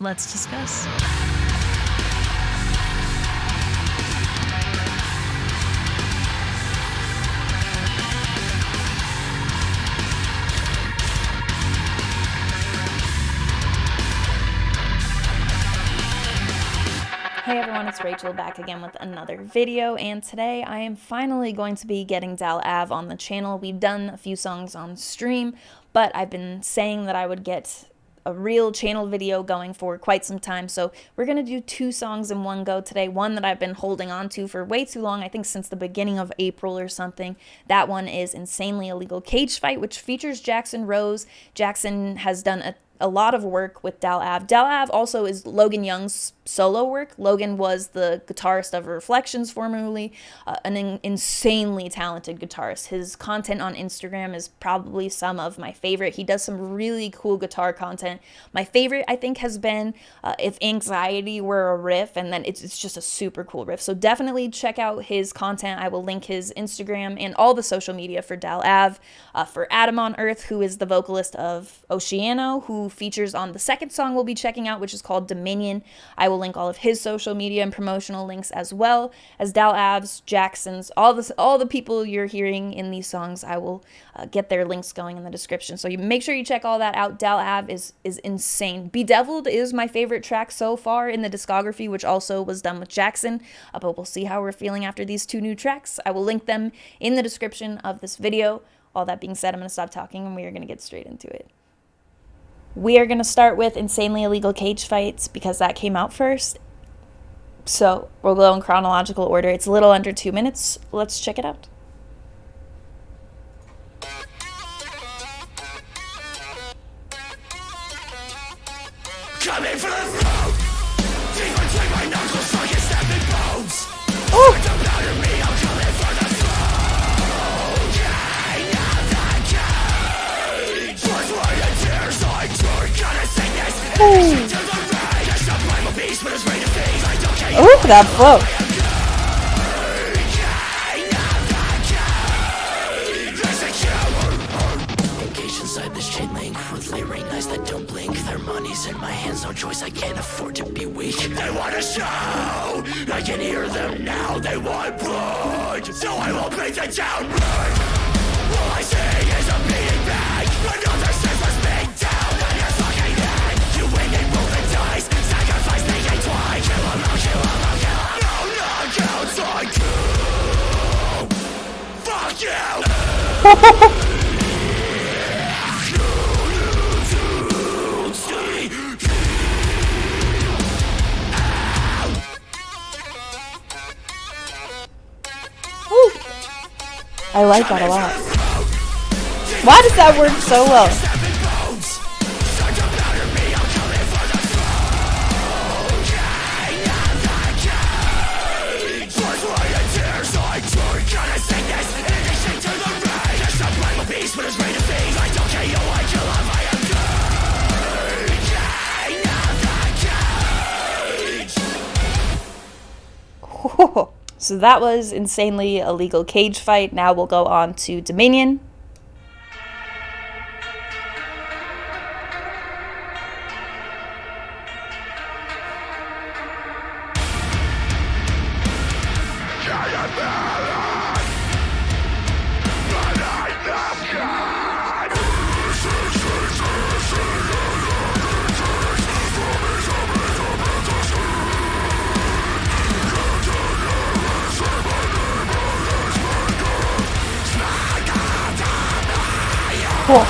Let's discuss. Hey everyone, it's Rachel back again with another video, and today I am finally going to be getting Dal Av on the channel. We've done a few songs on stream, but I've been saying that I would get a real channel video going for quite some time, so we're going to do 2 songs in one go today. One that I've been holding on to for way too long, I think since the beginning of April or something. That one is Insanely Illegal Cage Fight, which features Jackson Rose. Jackson has done a lot of work with Dal Av. Dal Av also is Logan Young's solo work. Logan was the guitarist of Reflections formerly, an insanely talented guitarist. His content on Instagram is probably some of my favorite. He does some really cool guitar content. My favorite, I think, has been If Anxiety Were a Riff, and then it's just a super cool riff. So definitely check out his content. I will link his Instagram and all the social media for Dal Av. For Adam on Earth, who is the vocalist of Oceano, who features on the second song we'll be checking out, which is called Dominion. I will link all of his social media and promotional links, as well as Dal Av's, Jackson's, all the people you're hearing in these songs. I will get their links going in the description, so you make sure you check all that out. Dal Av is insane. Bedeviled is my favorite track so far in the discography, which also was done with Jackson, but we'll see how we're feeling after these 2 new tracks. I will link them in the description of this video. All that being said, I'm going to stop talking and we are going to get straight into it. We are going to start with Insanely Illegal Cage Fights because that came out first. So we'll go in chronological order. It's a little under 2 minutes. Let's check it out. Coming for the throat. Teeth between my knuckles, so you snapping bones. Oh! Don't bother me, I'm coming for the throat. King of the cage. Blood, sweat, and tears, I drink. Gonna sing this addiction to the rage. Just a primal beast, but it's ready to feast. I don't care. Oh, that flow. Inside this chain link with layering eyes that don't blink. Their money's in my hands, no choice, I can't afford to be weak. They want to show, I can hear them now. They want blood, so I will beat them down. All I see is a beating back. Another senseless beat down on your fucking head. You win and roll the dice, sacrifice thinking twice. Kill 'em all, kill 'em all, kill 'em. No knockouts, I kill. Fuck you. I like that a lot. Why does that work so well? So that was Insanely Illegal Cage Fight. Now we'll go on to Dominion. Cool.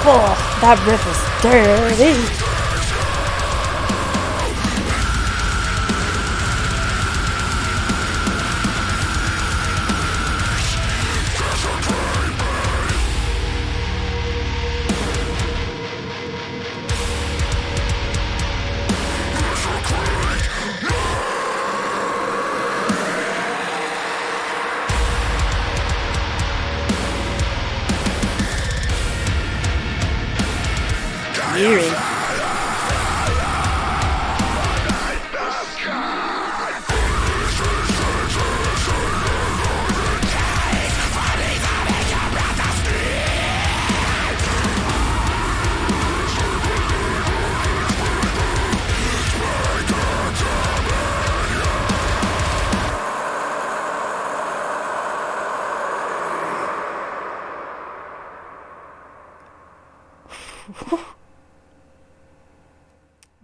Oh, that riff is dirty. Eerie.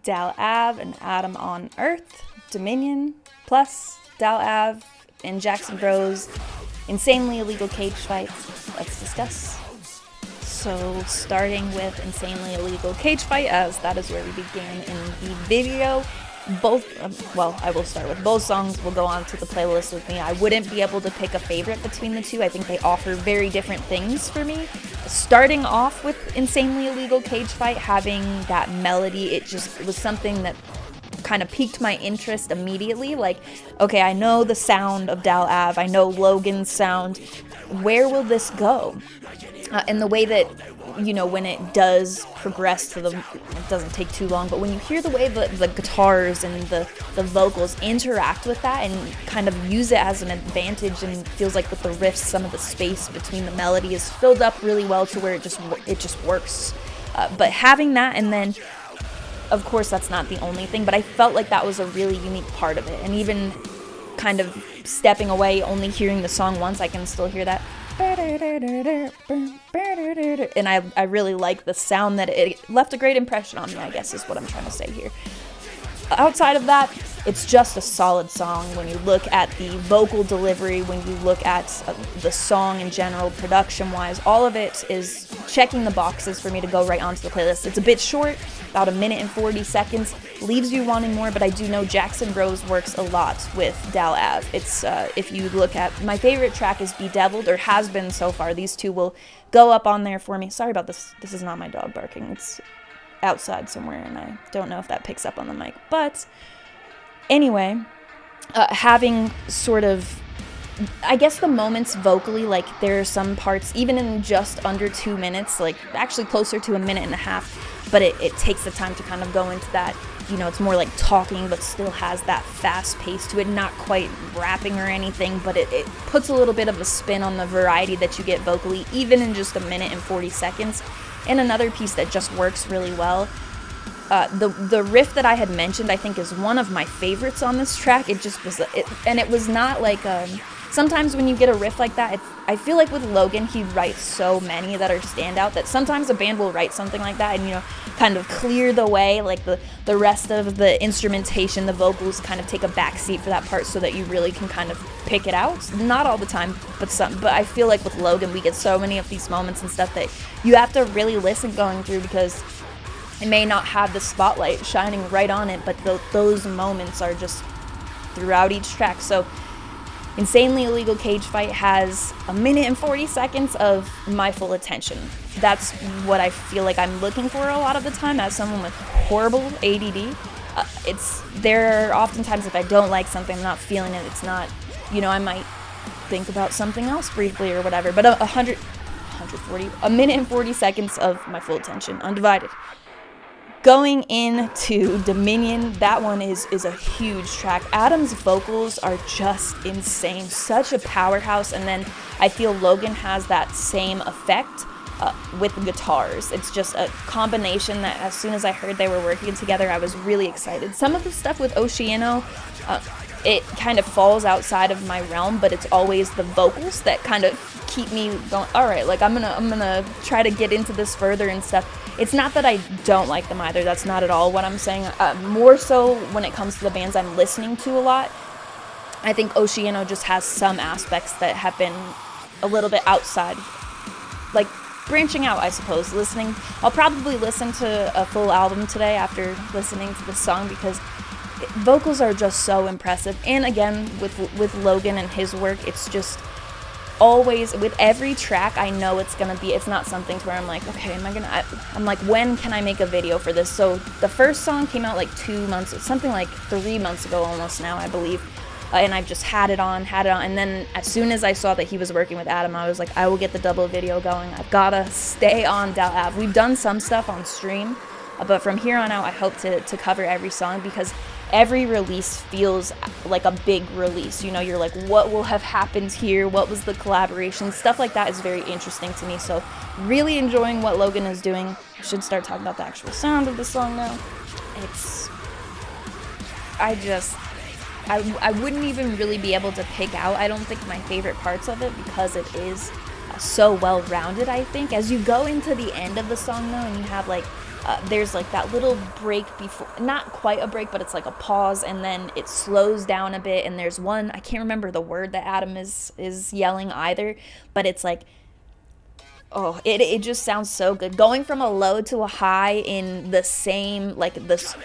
Dal Av and Adam on Earth, Dominion, plus Dal Av and Jackson Bros' insanely illegal cage fights. Let's discuss. So, starting with insanely illegal cage fight, as that is where we began in the video. I will start with both songs. Will go on to the playlist with me. I wouldn't be able to pick a favorite between the two. I think they offer very different things for me. Starting off with Insanely Illegal Cage Fight, having that melody, it was something that kind of piqued my interest immediately. Like, okay, I know the sound of Dal Av. I know Logan's sound. Where will this go? And the way that, when it does progress it doesn't take too long, but when you hear the way the guitars and the vocals interact with that and kind of use it as an advantage, and feels like with the riffs, some of the space between the melody is filled up really well to where it just works. But having that, and then, of course, that's not the only thing, but I felt like that was a really unique part of it. And even kind of stepping away, only hearing the song once, I can still hear that. And I really like the sound that it left a great impression on me, I guess is what I'm trying to say here. Outside of that, it's just a solid song. When you look at the vocal delivery, when you look at the song in general, production-wise, all of it is checking the boxes for me to go right onto the playlist. It's a bit short, about 1 minute and 40 seconds, leaves you wanting more, but I do know Jackson Bros works a lot with Dal Av. It's, if you look at, my favorite track is Bedeviled, or has been so far. These two will go up on there for me. Sorry about this. This is not my dog barking. It's outside somewhere, and I don't know if that picks up on the mic. But anyway, having sort of, I guess, the moments vocally, like there are some parts, even in just under 2 minutes, like actually closer to 1.5 minutes, but it takes the time to kind of go into that, it's more like talking, but still has that fast pace to it, not quite rapping or anything, but it puts a little bit of a spin on the variety that you get vocally, even in just 1 minute and 40 seconds. And another piece that just works really well, the riff that I had mentioned, I think, is one of my favorites on this track. It just was, and it was not like, sometimes when you get a riff like that, I feel like with Logan, he writes so many that are standout that sometimes a band will write something like that and, kind of clear the way, like the rest of the instrumentation, the vocals kind of take a backseat for that part so that you really can kind of pick it out. Not all the time, but I feel like with Logan, we get so many of these moments and stuff that you have to really listen going through, because it may not have the spotlight shining right on it, but those moments are just throughout each track. So Insanely Illegal Cage Fight has 1 minute and 40 seconds of my full attention. That's what I feel like I'm looking for a lot of the time as someone with horrible ADD. There are oftentimes, if I don't like something, I'm not feeling it, it's not, I might think about something else briefly or whatever, but 1 minute and 40 seconds of my full attention, undivided. Going into Dominion, that one is a huge track. Adam's vocals are just insane, such a powerhouse, and then I feel Logan has that same effect. with guitars. It's just a combination that as soon as I heard they were working together, I was really excited. Some of the stuff with Oceano, it kind of falls outside of my realm, but it's always the vocals that kind of keep me going, all right, like I'm gonna try to get into this further and stuff. It's not that I don't like them either. That's not at all what I'm saying. More so when it comes to the bands I'm listening to a lot, I think Oceano just has some aspects that have been a little bit outside, like branching out, I suppose. I'll probably listen to a full album today after listening to this song, because vocals are just so impressive. And again, with Logan and his work, it's just always, with every track, I know it's not something to where I'm like, okay, I'm like, when can I make a video for this? So the first song came out like 2 months, something like 3 months ago almost now, I believe. And I've just had it on, and then as soon as I saw that he was working with Adam, I was like, I will get the double video going. I've gotta stay on Dal Av. We've done some stuff on stream, but from here on out, I hope to cover every song, because every release feels like a big release. You know, you're like, what will have happened here? What was the collaboration? Stuff like that is very interesting to me. So really enjoying what Logan is doing. I should start talking about the actual sound of the song now. I wouldn't even really be able to pick out, I don't think, my favorite parts of it, because it is so well-rounded, I think. As you go into the end of the song, though, and you have, like, there's, like, that little break before, not quite a break, but it's, like, a pause, and then it slows down a bit, and there's one, I can't remember the word that Adam is yelling either, but it's, like, oh, it just sounds so good. Going from a low to a high in the same, like, this,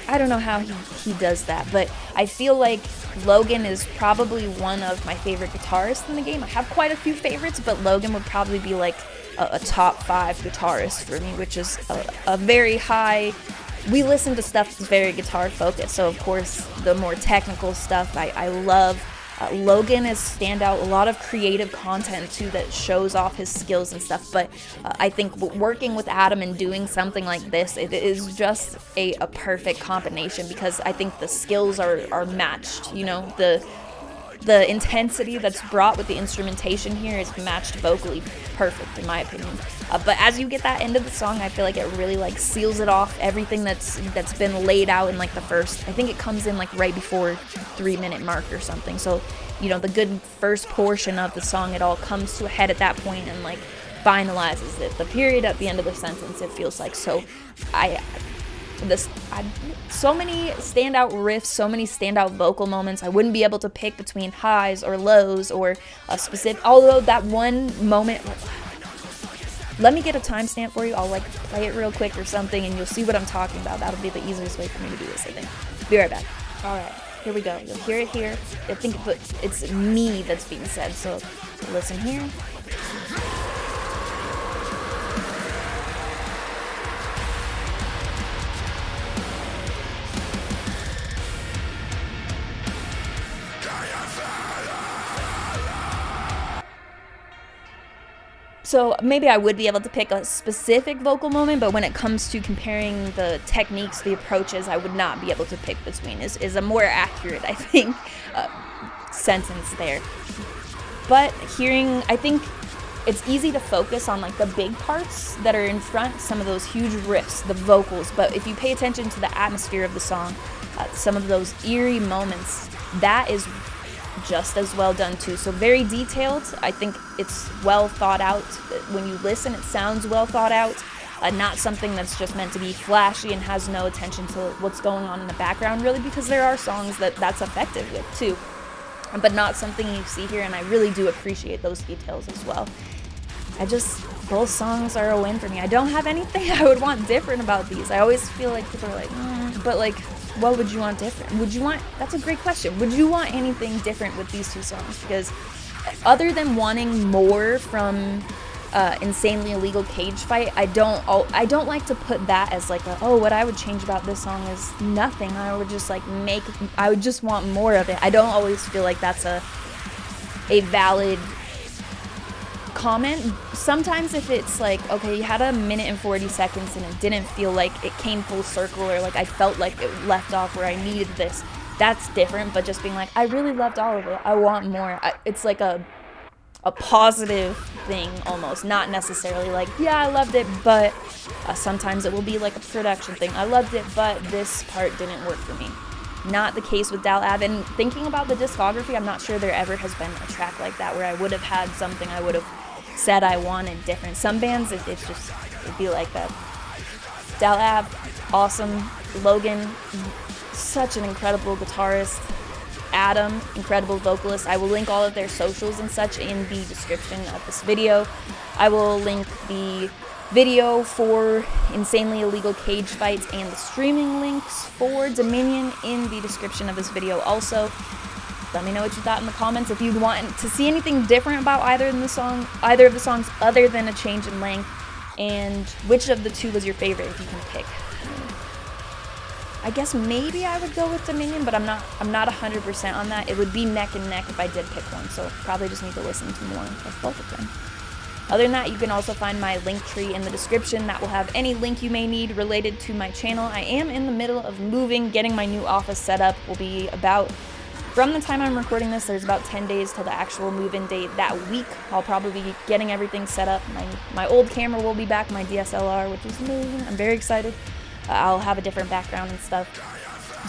I don't know how he does that, but I feel like Logan is probably one of my favorite guitarists in the game. I have quite a few favorites, but Logan would probably be like a top 5 guitarist for me, which is a very high. We listen to stuff that's very guitar focused, so of course the more technical stuff I love. Logan is standout, a lot of creative content too that shows off his skills and stuff, but I think working with Adam and doing something like this, it is just a perfect combination, because I think the skills are matched. You know, the intensity that's brought with the instrumentation here is matched vocally perfect, in my opinion. But as you get that end of the song, I feel like it really like seals it off, everything that's been laid out in like the first, I think it comes in like right before 3-minute mark or something. So, you know, the good first portion of the song, it all comes to a head at that point and like finalizes it. The period at the end of the sentence, it feels like. So so many standout riffs, so many standout vocal moments. I wouldn't be able to pick between highs or lows or a specific, although that one moment, let me get a timestamp for you. I'll like play it real quick or something and you'll see what I'm talking about. That'll be the easiest way for me to do this, I think. Be right back. All right, here we go. You'll hear it here. I think it's me that's being said, so listen here. So maybe I would be able to pick a specific vocal moment, but when it comes to comparing the techniques, the approaches, I would not be able to pick between, is a more accurate, I think, sentence there. But I think it's easy to focus on like the big parts that are in front, some of those huge riffs, the vocals, but if you pay attention to the atmosphere of the song, some of those eerie moments, that is just as well done too. So very detailed. I think it's well thought out. When you listen, it sounds well thought out. Not something that's just meant to be flashy and has no attention to what's going on in the background, really, because there are songs that's effective with too, but not something you see here, and I really do appreciate those details as well. Both songs are a win for me. I don't have anything I would want different about these. I always feel like people are like, but like, what would you want different? That's a great question. Would you want anything different with these two songs? Because other than wanting more from Insanely Illegal Cage Fight, I don't like to put that as like what I would change about this song is nothing. I would just want more of it. I don't always feel like that's a valid comment. Sometimes if it's like, okay, you had 1 minute and 40 seconds and it didn't feel like it came full circle, or like I felt like it left off where I needed this, that's different. But just being like, I really loved all of it, I want more, it's like a a positive thing almost, not necessarily like, yeah, I loved it, but sometimes it will be like a production thing. I loved it, but this part didn't work for me. Not the case with Dal Av. And thinking about the discography, I'm not sure there ever has been a track like that where I would have had something I would have said I wanted different. Some bands, it'd be like that. Dal Av, awesome. Logan, such an incredible guitarist. Adam, incredible vocalist. I will link all of their socials and such in the description of this video. I will link the video for Insanely Illegal Cage Fights and the streaming links for Dominion in the description of this video also. Let me know what you thought in the comments. If you'd want to see anything different about either of the songs other than a change in length, and which of the two was your favorite if you can pick. I guess maybe I would go with Dominion, but I'm not 100% on that. It would be neck and neck if I did pick one, so probably just need to listen to more of both of them. Other than that, you can also find my link tree in the description. That will have any link you may need related to my channel. I am in the middle of moving, getting my new office set up. Will be about, from the time I'm recording this, there's about 10 days till the actual move-in date. That week, I'll probably be getting everything set up. My old camera will be back, my DSLR, which is amazing. I'm very excited. I'll have a different background and stuff.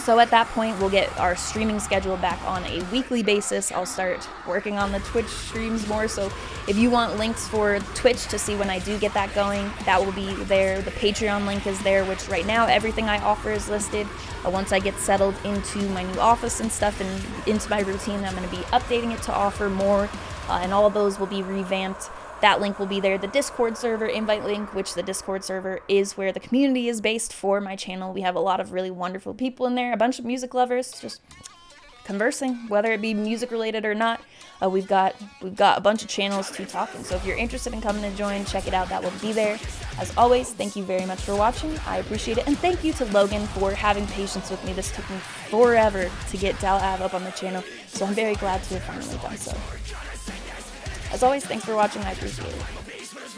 So at that point, we'll get our streaming schedule back on a weekly basis. I'll start working on the Twitch streams more. So if you want links for Twitch to see when I do get that going, that will be there. The Patreon link is there, which right now everything I offer is listed. Once I get settled into my new office and stuff and into my routine, I'm going to be updating it to offer more, and all of those will be revamped. That link will be there. The Discord server invite link, which the Discord server is where the community is based for my channel. We have a lot of really wonderful people in there, a bunch of music lovers, just conversing, whether it be music related or not. We've got a bunch of channels to talk in. So if you're interested in coming to join, check it out. That will be there. As always, thank you very much for watching. I appreciate it. And thank you to Logan for having patience with me. This took me forever to get Dal Av up on the channel. So I'm very glad to have finally done so. As always, thanks for watching. I appreciate it.